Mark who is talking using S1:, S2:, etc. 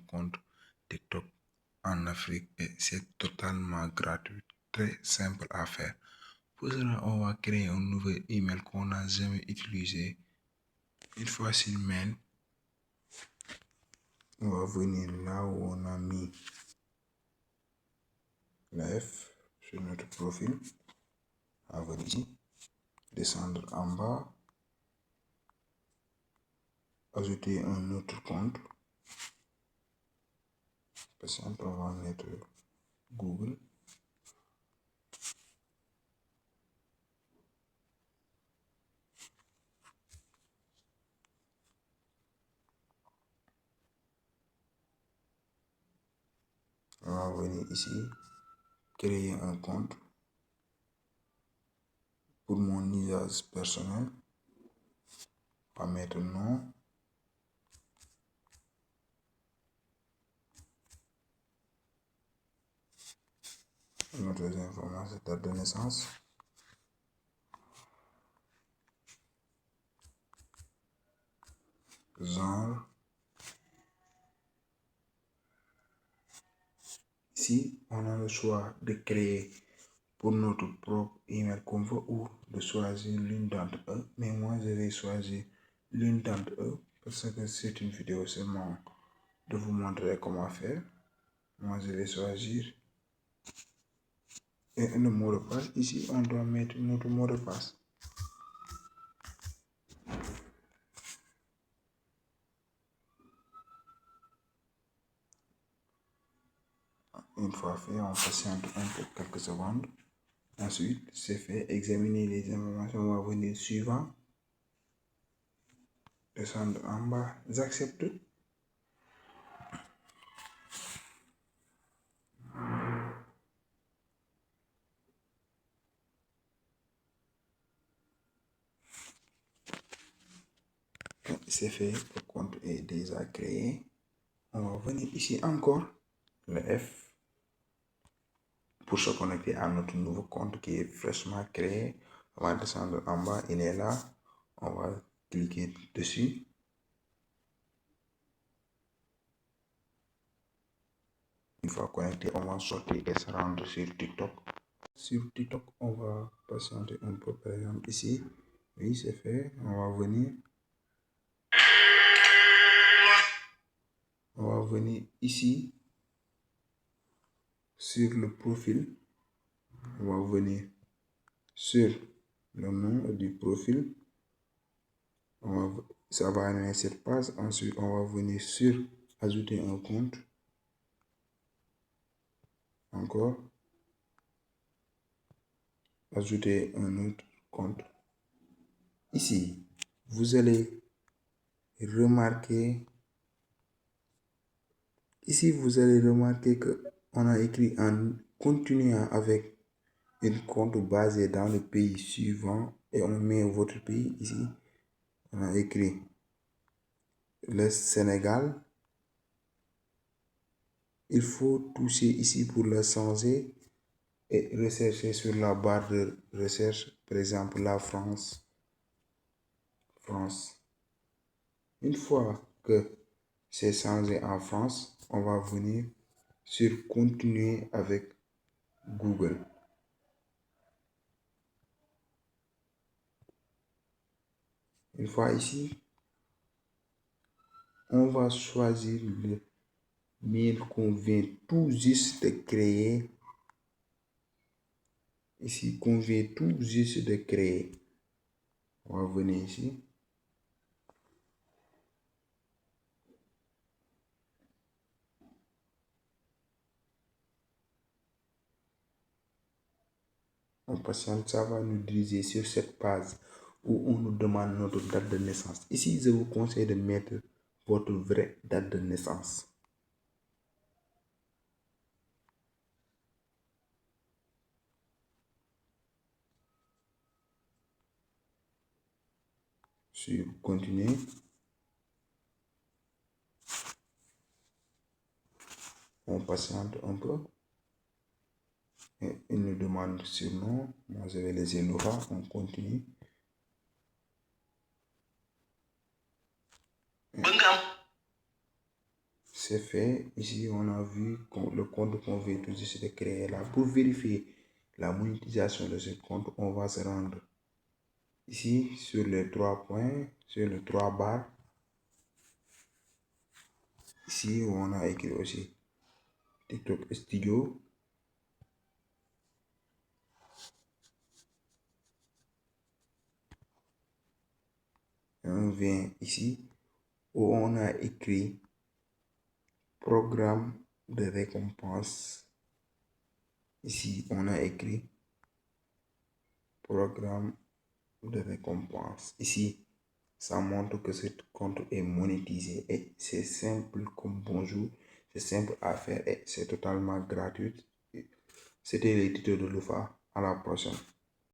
S1: compte TikTok en Afrique et c'est totalement gratuit, très simple à faire. Pour cela, on va créer un nouvel email qu'on n'a jamais utilisé. Une fois sur mail, on va venir là où on a mis la F sur notre profil. On va venir ici, descendre en bas, ajouter un autre compte. Par exemple, on va mettre Google. On va venir ici, créer un compte pour mon usage personnel. On va mettre nom. Notre information, date de naissance. Genre. Ici, on a le choix de créer pour notre propre email qu'on veut ou de choisir l'une d'entre eux. Mais moi, je vais choisir l'une d'entre eux parce que c'est une vidéo seulement de vous montrer comment faire. Moi, je vais choisir. Et le mot de passe, ici, on doit mettre notre mot de passe. Une fois fait, on patiente un peu quelques secondes. Ensuite, c'est fait. Examiner les informations. On va venir suivant. Descendre en bas. J'accepte. C'est fait. Le compte est déjà créé. On va venir ici encore. Le F. Pour se connecter à notre nouveau compte qui est fraîchement créé. On va descendre en bas. Il est là. On va cliquer dessus. Une fois connecté, on va sortir et se rendre sur TikTok. Sur TikTok, on va patienter un peu, par exemple ici. Oui, c'est fait. On va venir. On va venir ici. Sur le profil. On va venir sur le nom du profil. Ça va animer cette page. Ensuite, on va venir sur ajouter un compte. Encore. Ajouter un autre compte. Ici, vous allez remarquer. Ici, vous allez remarquer que on a écrit en continuant avec un compte basé dans le pays suivant et on met votre pays ici. On a écrit le Sénégal. Il faut toucher ici pour le changer et rechercher sur la barre de recherche, par exemple la France. Une fois que c'est changé en France, on va venir sur continuer avec Google. Une fois ici, on va choisir le mail qu'on vient tout juste de créer. Ici, qu'on vient tout juste de créer. On va venir ici. On patiente, ça va nous diriger sur cette page où on nous demande notre date de naissance. Ici, je vous conseille de mettre votre vraie date de naissance. Sur continuer. On patiente un peu. Et il nous demande surnom. Moi, je vais laisser Laura. On continue. c'est fait. Ici, on a vu le compte qu'on veut tout de suite de créer là. Pour vérifier la monétisation de ce compte, on va se rendre ici sur les 3 points, sur les 3 barres. Ici, on a écrit aussi TikTok Studio. Et on vient ici où on a écrit programme de récompense. Ici, on a écrit programme de récompense. Ici, ça montre que ce compte est monétisé et c'est simple comme bonjour. C'est simple à faire et c'est totalement gratuit. C'était les tutos de Lufa. À la prochaine.